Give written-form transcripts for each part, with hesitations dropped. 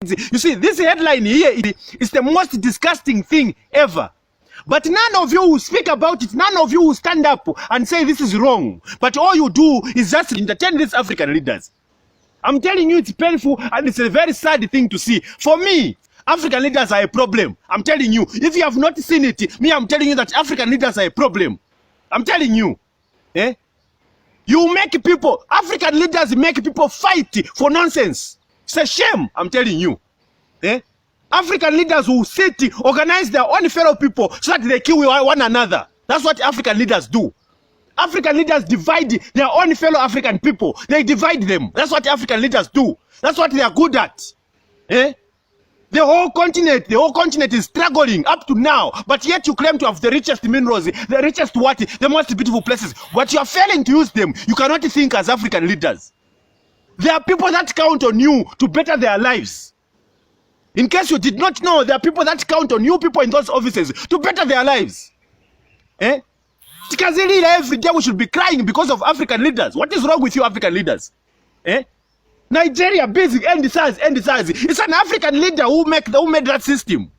You see, this headline here is the most disgusting thing ever. But none of you will speak about it. None of you will stand up and say this is wrong. But all you do is just entertain these African leaders. I'm telling you, it's painful and it's a very sad thing to see. For me, African leaders are a problem. I'm telling you. If you have not seen it, I'm telling you that African leaders are a problem. I'm telling you. Eh? You make people, African leaders make people fight for nonsense. It's a shame, I'm telling you. Eh? African leaders will sit, organize their own fellow people so that they kill one another. That's what African leaders do. African leaders divide their own fellow African people. They divide them. That's what African leaders do. That's what they are good at. Eh? The whole continent is struggling up to now, but yet you claim to have the richest minerals, the richest what, the most beautiful places, but you are failing to use them. You cannot think as African leaders. There are people that count on you to better their lives. In case you did not know, there are people that count on you people in those offices to better their lives. Eh? Every day we should be crying because of African leaders. What is wrong with you African leaders? Eh? Nigeria, basic, end size. It's an African leader who made that system.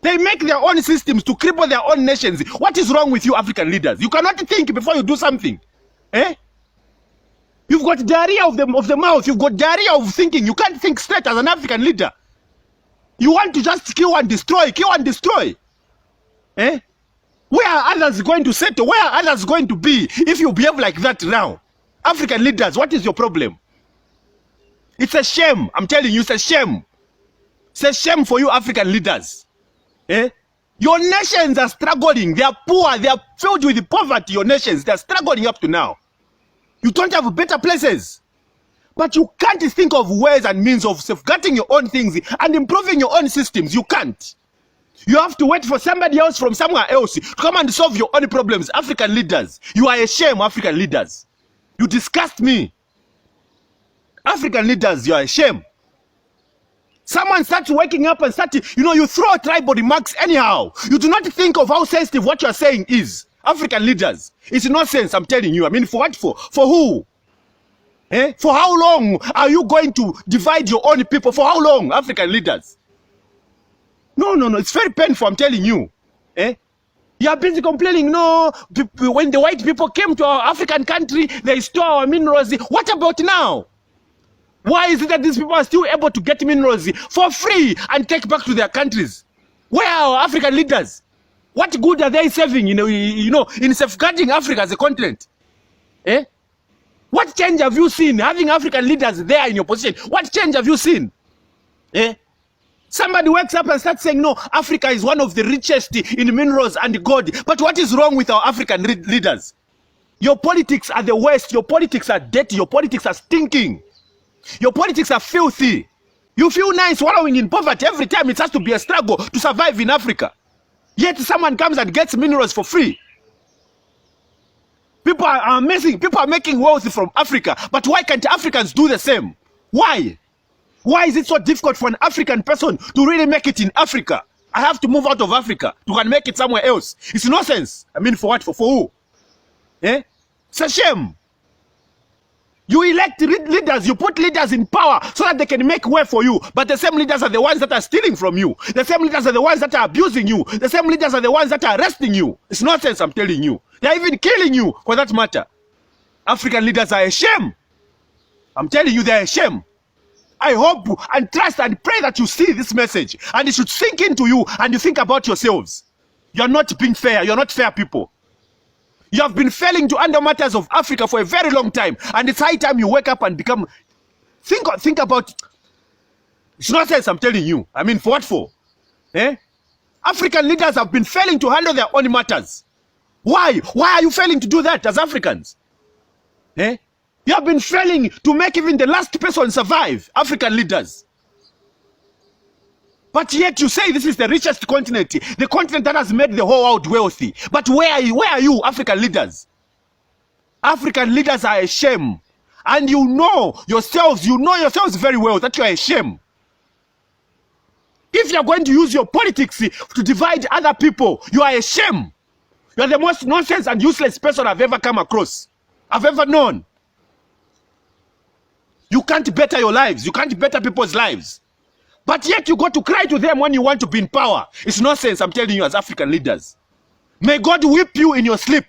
They make their own systems to cripple their own nations. What is wrong with you African leaders? You cannot think before you do something. Eh? You've got diarrhea of the mouth. You've got diarrhea of thinking. You can't think straight as an African leader. You want to just kill and destroy. Eh? Where are others going to settle? Where are others going to be if you behave like that now? African leaders, what is your problem? It's a shame. I'm telling you, it's a shame. It's a shame for you African leaders. Eh? Your nations are struggling. They are poor. They are filled with poverty. Your nations, they are struggling up to now. You don't have better places. But you can't think of ways and means of safeguarding your own things and improving your own systems. You can't. You have to wait for somebody else from somewhere else to come and solve your own problems. African leaders, you are a shame, African leaders. You disgust me. African leaders, you are a shame. Someone starts waking up and you throw tribal remarks anyhow. You do not think of how sensitive what you are saying is. African leaders, it's nonsense, I'm telling you. I mean, for what for? For who? Eh? For how long are you going to divide your own people? For how long, African leaders? No, it's very painful, I'm telling you. Eh? You are busy complaining, no, when the white people came to our African country, they stole our minerals. What about now? Why is it that these people are still able to get minerals for free and take back to their countries? Where are our African leaders? What good are they serving, in safeguarding Africa as a continent? Eh? What change have you seen having African leaders there in your position? What change have you seen? Eh? Somebody wakes up and starts saying, no, Africa is one of the richest in minerals and gold. But what is wrong with our African leaders? Your politics are the worst. Your politics are dirty. Your politics are stinking. Your politics are filthy. You feel nice wallowing in poverty every time. It has to be a struggle to survive in Africa. Yet someone comes and gets minerals for free. People are amazing. People are making wealth from Africa. But why can't Africans do the same? Why? Why is it so difficult for an African person to really make it in Africa? I have to move out of Africa to make it somewhere else. It's nonsense. I mean, for what? For who? Eh? It's a shame. You elect leaders, you put leaders in power so that they can make way for you. But the same leaders are the ones that are stealing from you. The same leaders are the ones that are abusing you. The same leaders are the ones that are arresting you. It's nonsense, I'm telling you. They're even killing you, for that matter. African leaders are a shame. I'm telling you, they're a shame. I hope and trust and pray that you see this message and it should sink into you and you think about yourselves. You're not being fair. You're not fair people. You have been failing to handle matters of Africa for a very long time, and it's high time you wake up and become. Think about. It's nonsense, I'm telling you. I mean, for what for? Eh? African leaders have been failing to handle their own matters. Why? Why are you failing to do that as Africans? Eh? You have been failing to make even the last person survive. African leaders. But yet you say this is the richest continent, the continent that has made the whole world wealthy. But where are you, African leaders? African leaders are a shame. And you know yourselves very well that you are a shame. If you are going to use your politics to divide other people, you are a shame. You are the most nonsense and useless person I've ever come across. I've ever known. You can't better your lives. You can't better people's lives. But yet you go to cry to them when you want to be in power. It's nonsense, I'm telling you, as African leaders. May God whip you in your sleep.